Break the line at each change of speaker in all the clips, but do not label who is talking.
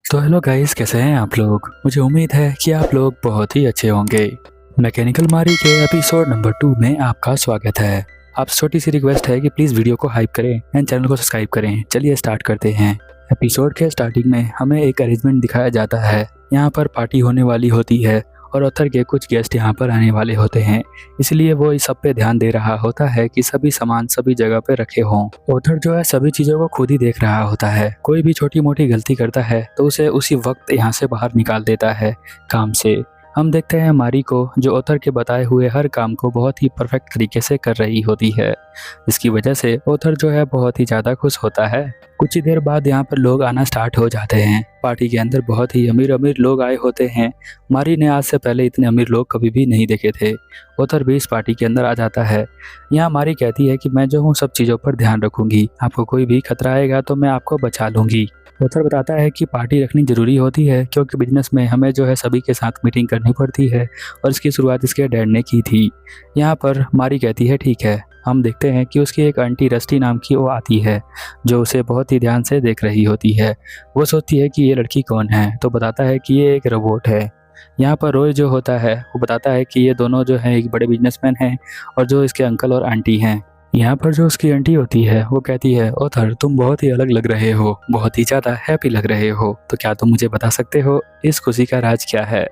तो hello guys, कैसे हैं आप लोग। मुझे उम्मीद है कि आप लोग बहुत ही अच्छे होंगे। मैकेनिकल मारी के एपिसोड नंबर 2 में आपका स्वागत है। आप छोटी सी रिक्वेस्ट है कि प्लीज़ वीडियो को हाइप करें एंड चैनल को सब्सक्राइब करें। चलिए स्टार्ट करते हैं। एपिसोड के स्टार्टिंग में हमें एक अरेंजमेंट दिखाया जाता है। यहाँ पर पार्टी होने वाली होती है और ऑथर के कुछ गेस्ट यहाँ पर आने वाले होते हैं, इसलिए वो इस सब पे ध्यान दे रहा होता है कि सभी सामान सभी जगह पे रखे हों। ऑथर जो है सभी चीज़ों को खुद ही देख रहा होता है। कोई भी छोटी मोटी गलती करता है तो उसे उसी वक्त यहाँ से बाहर निकाल देता है काम से। हम देखते हैं मारी को, जो ऑथर के बताए हुए हर काम को बहुत ही परफेक्ट तरीके से कर रही होती है, जिसकी वजह से ऑथर जो है बहुत ही ज़्यादा खुश होता है। कुछ ही देर बाद यहाँ पर लोग आना स्टार्ट हो जाते हैं। पार्टी के अंदर बहुत ही अमीर अमीर लोग आए होते हैं। मारी ने आज से पहले इतने अमीर लोग कभी भी नहीं देखे थे। ऑथर भी इस पार्टी के अंदर आ जाता है। यहाँ मारी कहती है कि मैं जो हूँ सब चीज़ों पर ध्यान रखूंगी, आपको कोई भी खतरा आएगा तो मैं आपको बचा लूंगी। ऑथर बताता है कि पार्टी रखनी ज़रूरी होती है क्योंकि बिजनेस में हमें जो है सभी के साथ मीटिंग करनी पड़ती है और इसकी शुरुआत इसके डैड ने की थी। यहाँ पर मारी कहती है ठीक है। हम देखते हैं कि उसकी एक आंटी रस्टी नाम की वो आती है, जो उसे बहुत ही ध्यान से देख रही होती है। वो सोचती है कि ये लड़की कौन है, तो बताता है कि ये एक रोबोट है। यहाँ पर रॉय जो होता है वो बताता है कि ये दोनों जो हैं एक बड़े बिजनेसमैन हैं और जो इसके अंकल और आंटी हैं। यहाँ पर जो उसकी आंटी होती है वो कहती है, ऑथर तुम बहुत ही अलग लग रहे हो, बहुत ही ज़्यादा हैप्पी लग रहे हो, तो क्या तुम मुझे बता सकते हो इस खुशी का राज क्या है।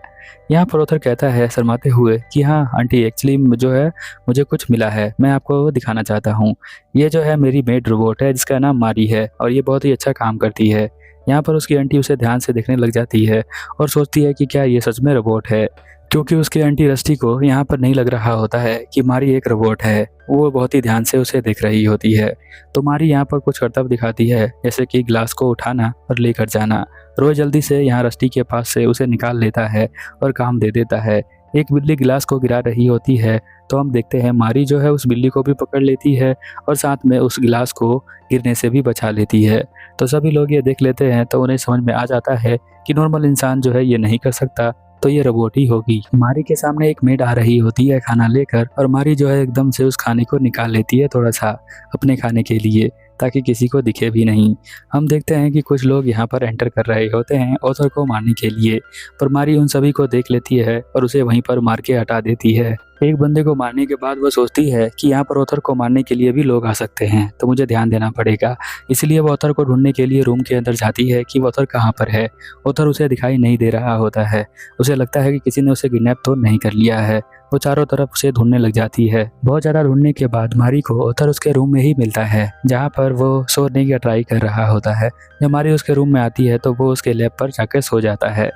यहाँ पर ऑथर कहता है शर्माते हुए कि हाँ आंटी, एक्चुअली जो है मुझे कुछ मिला है, मैं आपको वो दिखाना चाहता हूँ। ये जो है मेरी मेड रोबोट है जिसका नाम मारी है और ये बहुत ही अच्छा काम करती है। यहाँ पर उसकी आंटी उसे ध्यान से देखने लग जाती है और सोचती है कि क्या ये सच में रोबोट है, क्योंकि उसके आंटी रस्टी को यहाँ पर नहीं लग रहा होता है कि मारी एक रोबोट है। वो बहुत ही ध्यान से उसे देख रही होती है। तो मारी यहाँ पर कुछ करतब दिखाती है, जैसे कि गिलास को उठाना और लेकर जाना। रोज जल्दी से यहाँ रस्टी के पास से उसे निकाल लेता है और काम दे देता है। एक बिल्ली गिलास को गिरा रही होती है, तो हम देखते हैं मारी जो है उस बिल्ली को भी पकड़ लेती है और साथ में उस गिलास को गिरने से भी बचा लेती है। तो सभी लोग ये देख लेते हैं तो उन्हें समझ में आ जाता है कि नॉर्मल इंसान जो है ये नहीं कर सकता, तो ये रोबोट ही होगी। मारी के सामने एक मेड आ रही होती है खाना लेकर और मारी जो है एकदम से उस खाने को निकाल लेती है थोड़ा सा अपने खाने के लिए, ताकि किसी को दिखे भी नहीं। हम देखते हैं कि कुछ लोग यहाँ पर एंटर कर रहे होते हैं ऑथर को मारने के लिए, पर मारी उन सभी को देख लेती है और उसे वहीं पर मार के हटा देती है। एक बंदे को मारने के बाद वो सोचती है कि यहाँ पर ऑथर को मारने के लिए भी लोग आ सकते हैं, तो मुझे ध्यान देना पड़ेगा। इसलिए वो ऑथर को ढूंढने के लिए रूम के अंदर जाती है कि वो ऑथर कहाँ पर है। ऑथर उसे दिखाई नहीं दे रहा होता है। उसे लगता है कि किसी ने उसे किडनैप तो नहीं कर लिया है। वो चारों तरफ उसे ढूंढने लग जाती है। बहुत ज़्यादा ढूंढने के बाद मारी को ऑथर उसके रूम में ही मिलता है, जहाँ पर वो सोने की ट्राई कर रहा होता है। जब मारी उसके रूम में आती है तो वो उसके लैब पर जाकर सो जाता है।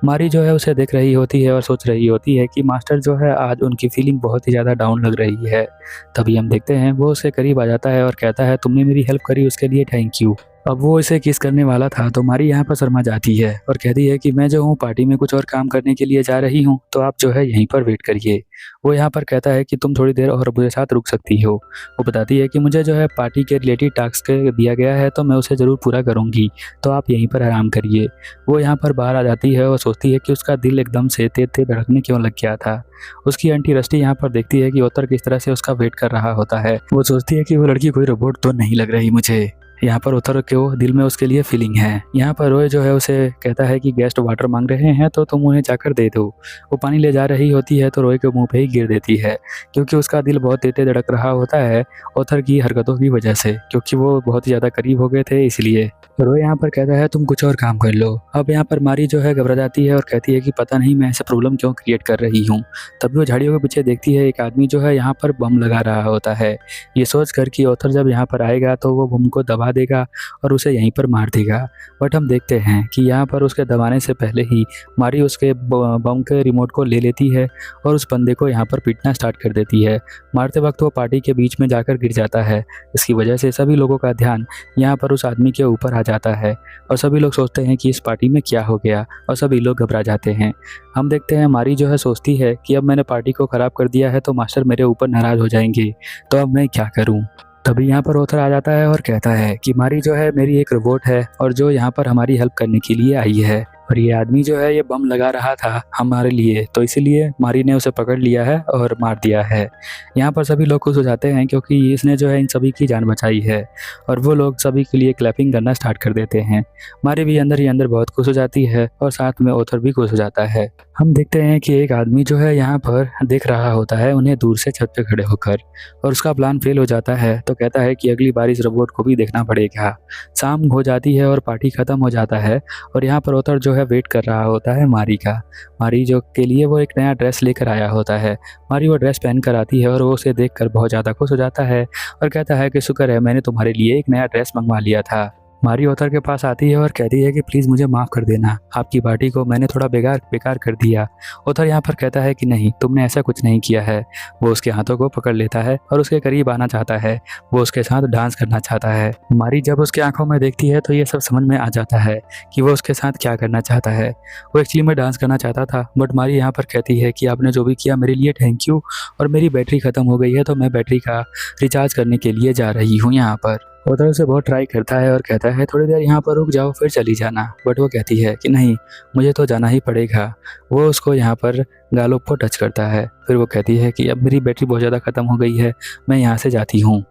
मारी जो है उसे देख रही होती है और सोच रही होती है कि मास्टर जो है आज उनकी फीलिंग बहुत ही ज़्यादा डाउन लग रही है। तभी हम देखते हैं वो उसके करीब आ जाता है और कहता है तुमने मेरी हेल्प करी उसके लिए थैंक यू। अब वो इसे किस करने वाला था तो मारी यहाँ पर शर्मा जाती है और कहती है कि मैं जो हूँ पार्टी में कुछ और काम करने के लिए जा रही हूँ, तो आप जो है यहीं पर वेट करिए। वो यहाँ पर कहता है कि तुम थोड़ी देर और मेरे साथ रुक सकती हो। वो बताती है कि मुझे जो है पार्टी के रिलेटेड टास्क दिया गया है तो मैं उसे ज़रूर पूरा करूँगी, तो आप यहीं पर आराम करिए। वो यहाँ पर बाहर आ जाती है और सोचती है कि उसका दिल एकदम से तेज तेज धड़कने क्यों लग गया था। उसकी आंटी रस्टी यहाँ पर देखती है कि ऑथर किस तरह से उसका वेट कर रहा होता है। वो सोचती है कि वो लड़की कोई रोबोट तो नहीं लग रही मुझे। यहाँ पर ऑथर के वो दिल में उसके लिए फीलिंग है। यहाँ पर रॉय जो है उसे कहता है कि गेस्ट वाटर मांग रहे हैं तो तुम उन्हें जाकर दे दो। वो पानी ले जा रही होती है तो रॉय के मुंह पे ही गिर देती है, क्योंकि उसका दिल बहुत तेज धड़क रहा होता है ऑथर की हरकतों की वजह से, क्योंकि वो बहुत ही ज़्यादा करीब हो गए थे इसलिए। रॉय यहाँ पर कहता है तुम कुछ और काम कर लो। अब यहाँ पर मारी जो है घबरा जाती है और कहती है कि पता नहीं मैं ऐसे प्रॉब्लम क्यों क्रिएट कर रही हूँ। तभी वो झाड़ियों के पीछे देखती है एक आदमी जो है यहाँ पर बम लगा रहा होता है। ये सोच कर कि ऑथर जब यहाँ पर आएगा तो वो बम को दबा देगा और उसे यहीं पर मार देगा। बट हम देखते हैं कि यहाँ पर उसके दबाने से पहले ही मारी उसके बम के रिमोट को ले लेती है और उस बंदे को यहाँ पर पीटना स्टार्ट कर देती है। मारते वक्त वो पार्टी के बीच में जाकर गिर जाता है। इसकी वजह से सभी लोगों का ध्यान यहाँ पर उस आदमी के ऊपर आ जाता है और सभी लोग सोचते हैं कि इस पार्टी में क्या हो गया और सभी लोग घबरा जाते हैं। हम देखते हैं मारी जो है सोचती है कि अब मैंने पार्टी को ख़राब कर दिया है तो मास्टर मेरे ऊपर नाराज़ हो जाएंगे, तो अब मैं क्या करूँ। तभी यहाँ पर ऑथर आ जाता है और कहता है कि मारी जो है मेरी एक रोबोट है और जो यहाँ पर हमारी हेल्प करने के लिए आई है। और ये आदमी जो है ये बम लगा रहा था हमारे लिए, तो इसीलिए मारी ने उसे पकड़ लिया है और मार दिया है। यहाँ पर सभी लोग खुश हो जाते हैं क्योंकि इसने जो है इन सभी की जान बचाई है और वो लोग सभी के लिए क्लैपिंग करना स्टार्ट कर देते हैं। मारी भी अंदर ही अंदर बहुत खुश हो जाती है और साथ में ऑथर भी खुश हो जाता है। हम देखते हैं कि एक आदमी जो है यहाँ पर देख रहा होता है उन्हें दूर से छत पे खड़े होकर, और उसका प्लान फेल हो जाता है तो कहता है कि अगली बार इस रोबोट को भी देखना पड़ेगा। शाम हो जाती है और पार्टी खत्म हो जाता है और यहाँ पर ऑथर जो है वेट कर रहा होता है मारी का। मारी जो के लिए वो एक नया ड्रेस लेकर आया होता है। मारी वो ड्रेस पहन कर आती है और वो उसे देखकर बहुत ज़्यादा खुश हो जाता है और कहता है कि शुक्र है मैंने तुम्हारे लिए एक नया ड्रेस मंगवा लिया था। मारी ऑथर के पास आती है और कहती है कि प्लीज़ मुझे माफ़ कर देना, आपकी पार्टी को मैंने थोड़ा बेकार कर दिया। ऑथर यहाँ पर कहता है कि नहीं, तुमने ऐसा कुछ नहीं किया है। वो उसके हाथों को पकड़ लेता है और उसके करीब आना चाहता है, वो उसके साथ डांस करना चाहता है। मारी जब उसके आंखों में देखती है तो ये सब समझ में आ जाता है कि वो उसके साथ क्या करना चाहता है। वो एक्चुअली में डांस करना चाहता था, बट मारी यहाँ पर कहती है कि आपने जो भी किया मेरे लिए थैंक यू, और मेरी बैटरी ख़त्म हो गई है तो मैं बैटरी का रिचार्ज करने के लिए जा रही हूँ यहाँ पर। उधर से बहुत ट्राई करता है और कहता है थोड़ी देर यहाँ पर रुक जाओ फिर चली जाना, बट वो कहती है कि नहीं, मुझे तो जाना ही पड़ेगा। वो उसको यहाँ पर गालों को टच करता है, फिर वो कहती है कि अब मेरी बैटरी बहुत ज़्यादा ख़त्म हो गई है, मैं यहाँ से जाती हूँ।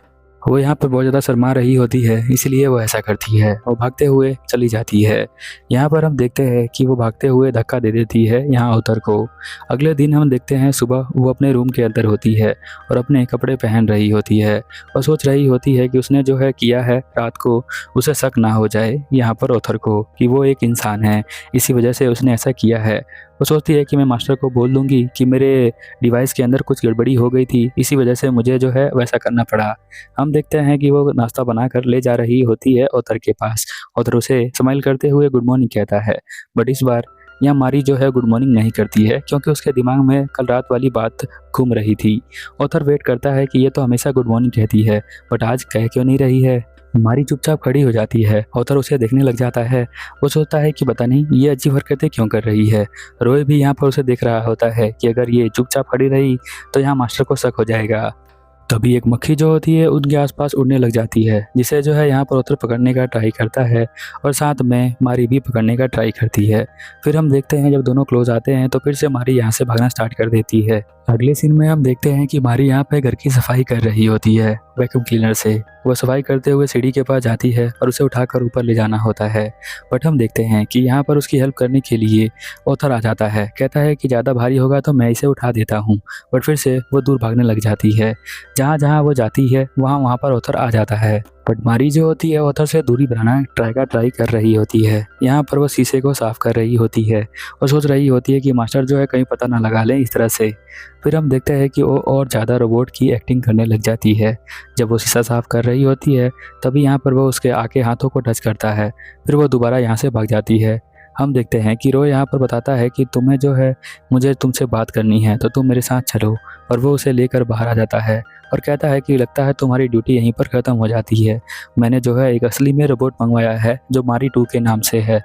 वो यहाँ पर बहुत ज़्यादा शर्मा रही होती है, इसलिए वो ऐसा करती है, वो भागते हुए चली जाती है। यहाँ पर हम देखते हैं कि वो भागते हुए धक्का दे देती है यहाँ ऑथर को। अगले दिन हम देखते हैं सुबह वो अपने रूम के अंदर होती है और अपने कपड़े पहन रही होती है और सोच रही होती है कि उसने जो है किया है रात को, उसे शक ना हो जाए यहाँ पर ऑथर को कि वो एक इंसान है, इसी वजह से उसने ऐसा किया है। वो सोचती है कि मैं मास्टर को बोल दूंगी कि मेरे डिवाइस के अंदर कुछ गड़बड़ी हो गई थी, इसी वजह से मुझे जो है वैसा करना पड़ा। हम देखते हैं कि वो नाश्ता बनाकर ले जा रही होती है ऑथर के पास। ऑथर उसे स्माइल करते हुए गुड मॉर्निंग कहता है, बट इस बार यहाँ मारी जो है गुड मॉर्निंग नहीं करती है क्योंकि उसके दिमाग में कल रात वाली बात घूम रही थी। ऑथर वेट करता है कि ये तो हमेशा गुड मॉर्निंग कहती है, बट आज कह क्यों नहीं रही है। मारी चुपचाप खड़ी हो जाती है, ऑथर उसे देखने लग जाता है। वो सोचता है कि पता नहीं ये अजीब हरकतें क्यों कर रही है। रोय भी यहाँ पर उसे देख रहा होता है कि अगर ये चुपचाप खड़ी रही तो यहाँ मास्टर को शक हो जाएगा। तभी एक मक्खी जो होती है उनके आसपास उड़ने लग जाती है, जिसे जो है यहाँ पर ऑथर पकड़ने का ट्राई करता है और साथ में मारी भी पकड़ने का ट्राई करती है। फिर हम देखते हैं जब दोनों क्लोज आते हैं तो फिर से मारी यहाँ से भागना स्टार्ट कर देती है। अगले सीन में हम देखते हैं कि मारी यहाँ पे घर की सफाई कर रही होती है वैक्यूम क्लीनर से। वो सफाई करते हुए सीढ़ी के पास जाती है और उसे उठाकर ऊपर ले जाना होता है, बट हम देखते हैं कि यहाँ पर उसकी हेल्प करने के लिए ऑथर आ जाता है। कहता है कि ज़्यादा भारी होगा तो मैं इसे उठा देता हूँ, बट फिर से वो दूर भागने लग जाती है। जहाँ जहाँ वो जाती है वहाँ पर ऑथर आ जाता है, बट मारी जो होती है ऑथर से दूरी बनाना ट्राई कर रही होती है। यहाँ पर वो शीशे को साफ कर रही होती है और सोच रही होती है कि मास्टर जो है कहीं पता ना लगा लें इस तरह से। फिर हम देखते हैं कि वो और ज़्यादा रोबोट की एक्टिंग करने लग जाती है। जब वो शीशा साफ कर रही होती है तभी यहाँ पर वो उसके आके हाथों को टच करता है, फिर वो दोबारा यहाँ से भाग जाती है। हम देखते हैं कि रो यहाँ पर बताता है कि तुम्हें जो है मुझे तुमसे बात करनी है तो तुम मेरे साथ चलो, और वो उसे लेकर बाहर आ जाता है और कहता है कि लगता है तुम्हारी ड्यूटी यहीं पर ख़त्म हो जाती है। मैंने जो है एक असली में रोबोट मंगवाया है जो मारी 2 के नाम से है।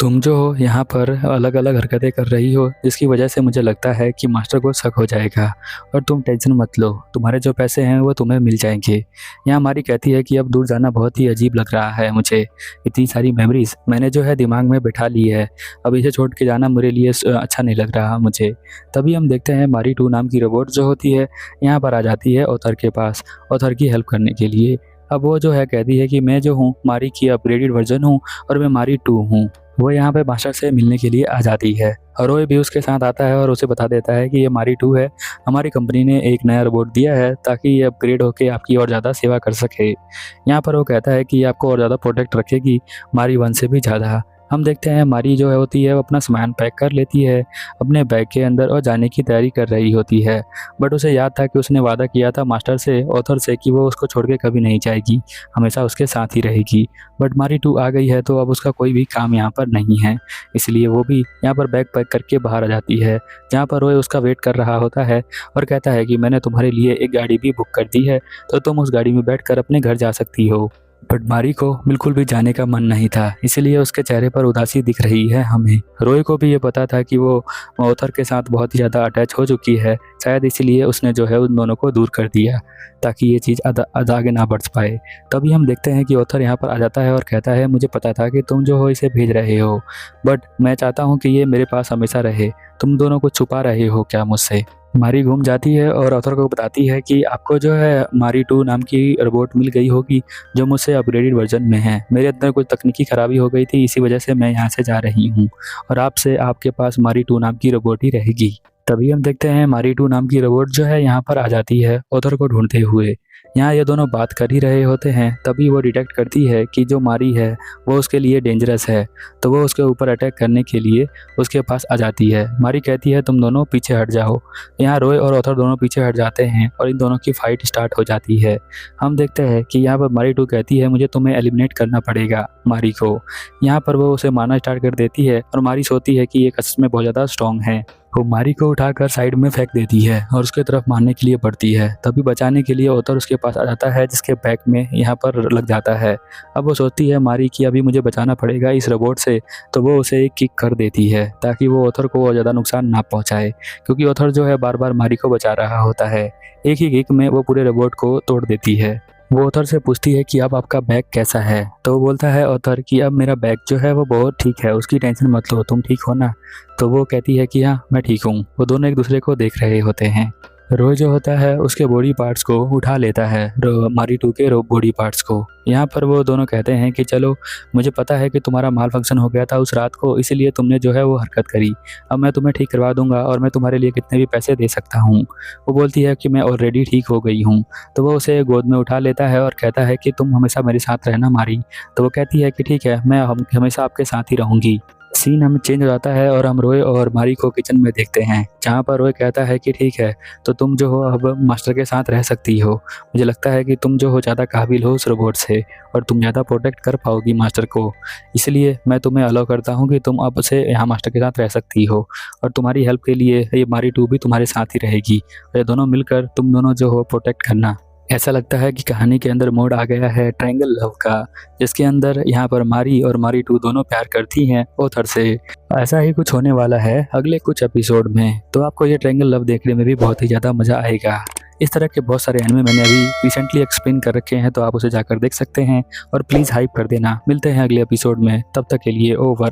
तुम जो हो यहाँ पर अलग अलग हरकतें कर रही हो जिसकी वजह से मुझे लगता है कि मास्टर को शक हो जाएगा, और तुम टेंशन मत लो, तुम्हारे जो पैसे हैं वो तुम्हें मिल जाएंगे। यहाँ हमारी कहती है कि अब दूर जाना बहुत ही अजीब लग रहा है मुझे, इतनी सारी मेमोरीज मैंने जो है दिमाग में बैठा ली है, अब इसे छोड़ के जाना मेरे लिए अच्छा नहीं लग रहा मुझे। तभी हम देखते हैं मारी 2 नाम की रोबोट जो होती है यहाँ पर आ जाती है ऑथर के पास, ऑथर की हेल्प करने के लिए। अब वो जो है कहती है कि मैं जो हूँ मारी की अपग्रेडेड वर्जन हूँ और मैं मारी 2 हूँ। वो यहाँ पे मास्टर से मिलने के लिए आ जाती है और रोय भी उसके साथ आता है और उसे बता देता है कि ये मारी 2 है, हमारी कंपनी ने एक नया रोबोट दिया है ताकि ये अपग्रेड होकर आपकी और ज़्यादा सेवा कर सके। यहाँ पर वो कहता है कि ये आपको और ज़्यादा प्रोटेक्ट रखेगी, मारी 1 से भी ज़्यादा। हम देखते हैं मारी जो है होती है वो अपना सामान पैक कर लेती है अपने बैग के अंदर और जाने की तैयारी कर रही होती है, बट उसे याद था कि उसने वादा किया था मास्टर से, ऑथर से, कि वो उसको छोड़ के कभी नहीं जाएगी, हमेशा उसके साथ ही रहेगी। बट मारी 2 आ गई है तो अब उसका कोई भी काम यहाँ पर नहीं है, इसलिए वो भी यहाँ पर बैग पैक करके बाहर आ जाती है, जहाँ पर रोय उसका वेट कर रहा होता है और कहता है कि मैंने तुम्हारे लिए एक गाड़ी भी बुक कर दी है तो तुम उस गाड़ी में बैठ कर अपने घर जा सकती हो। बट मारी को बिल्कुल भी जाने का मन नहीं था, इसीलिए उसके चेहरे पर उदासी दिख रही है हमें। रोय को भी ये पता था कि वो ओथर के साथ बहुत ही ज़्यादा अटैच हो चुकी है, शायद इसीलिए उसने जो है उन दोनों को दूर कर दिया ताकि ये चीज़ आगे ना बढ़ पाए। तभी हम देखते हैं कि ओथर यहाँ पर आ जाता है और कहता है, मुझे पता था कि तुम जो हो इसे भेज रहे हो, बट मैं चाहता हूँ कि ये मेरे पास हमेशा रहे। तुम दोनों को छुपा रहे हो क्या मुझसे? मारी घूम जाती है और ऑथर को बताती है कि आपको जो है मारी 2 नाम की रोबोट मिल गई होगी जो मुझसे अपग्रेडेड वर्जन में है। मेरे अंदर कुछ तकनीकी खराबी हो गई थी, इसी वजह से मैं यहाँ से जा रही हूँ और आपसे आपके पास मारी 2 नाम की रोबोट ही रहेगी। तभी हम देखते हैं मारी 2 नाम की रोबोट जो है यहाँ पर आ जाती है ऑथर को ढूंढते हुए। यहाँ ये दोनों बात कर ही रहे होते हैं, तभी वो डिटेक्ट करती है कि जो मारी है वो उसके लिए डेंजरस है, तो वो उसके ऊपर अटैक करने के लिए उसके पास आ जाती है। मारी कहती है, तुम दोनों पीछे हट जाओ। यहाँ रोय और ऑथर दोनों पीछे हट जाते हैं और इन दोनों की फाइट स्टार्ट हो जाती है। हम देखते हैं कि यहाँ पर मारी 2 कहती है, मुझे तुम्हें एलिमिनेट करना पड़ेगा मारी को। यहाँ पर वो उसे मारना स्टार्ट कर देती है और मारी सोचती है कि ये सच में बहुत ज़्यादा स्ट्रॉन्ग है। वो मारी को उठाकर साइड में फेंक देती है और उसके तरफ मारने के लिए बढ़ती है। तभी बचाने के लिए ओथर उसके पास आ जाता है, जिसके बैक में यहाँ पर लग जाता है। अब वो सोचती है मारी कि अभी मुझे बचाना पड़ेगा इस रोबोट से, तो वो उसे एक किक कर देती है ताकि वो ओथर को और ज़्यादा नुकसान ना पहुँचाए, क्योंकि ओथर जो है बार बार मारी को बचा रहा होता है। एक ही किक में वो पूरे रोबोट को तोड़ देती है। वो ऑथर से पूछती है कि अब आपका बैग कैसा है, तो वो बोलता है ऑथर कि अब मेरा बैग जो है वो बहुत ठीक है, उसकी टेंशन मत लो, तुम ठीक हो ना? तो वो कहती है कि हाँ मैं ठीक हूँ। वो दोनों एक दूसरे को देख रहे होते हैं। रोय जो होता है उसके बॉडी पार्ट्स को उठा लेता है, मारी 2 के बॉडी पार्ट्स को। यहाँ पर वो दोनों कहते हैं कि चलो, मुझे पता है कि तुम्हारा माल फंक्शन हो गया था उस रात को, इसीलिए तुमने जो है वो हरकत करी। अब मैं तुम्हें ठीक करवा दूंगा और मैं तुम्हारे लिए कितने भी पैसे दे सकता हूँ। वो बोलती है कि मैं ऑलरेडी ठीक हो गई हूँ। तो वो उसे गोद में उठा लेता है और कहता है कि तुम हमेशा मेरे साथ रहना मारी। तो वो कहती है कि ठीक है, मैं हमेशा आपके साथ ही रहूँगी। सीन हम चेंज हो जाता है और हम रोय और मारी को किचन में देखते हैं, जहाँ पर रोय कहता है कि ठीक है, तो तुम जो हो अब मास्टर के साथ रह सकती हो। मुझे लगता है कि तुम जो हो ज़्यादा काबिल हो उस रोबोट से और तुम ज़्यादा प्रोटेक्ट कर पाओगी मास्टर को, इसलिए मैं तुम्हें अलाउ करता हूँ कि तुम अब से यहाँ मास्टर के साथ रह सकती हो और तुम्हारी हेल्प के लिए ये मारी 2 भी तुम्हारे साथ ही रहेगी। और ये दोनों मिलकर तुम दोनों जो हो प्रोटेक्ट करना। ऐसा लगता है कि कहानी के अंदर मोड आ गया है ट्रायंगल लव का, जिसके अंदर यहाँ पर मारी और मारी 2 दोनों प्यार करती हैं ऑथर से। ऐसा ही कुछ होने वाला है अगले कुछ एपिसोड में, तो आपको ये ट्रायंगल लव देखने में भी बहुत ही ज़्यादा मज़ा आएगा। इस तरह के बहुत सारे एनिमे मैंने अभी रिसेंटली एक्सप्लेन कर रखे हैं, तो आप उसे जाकर देख सकते हैं और प्लीज़ हाइप कर देना। मिलते हैं अगले एपिसोड में, तब तक के लिए ओवर।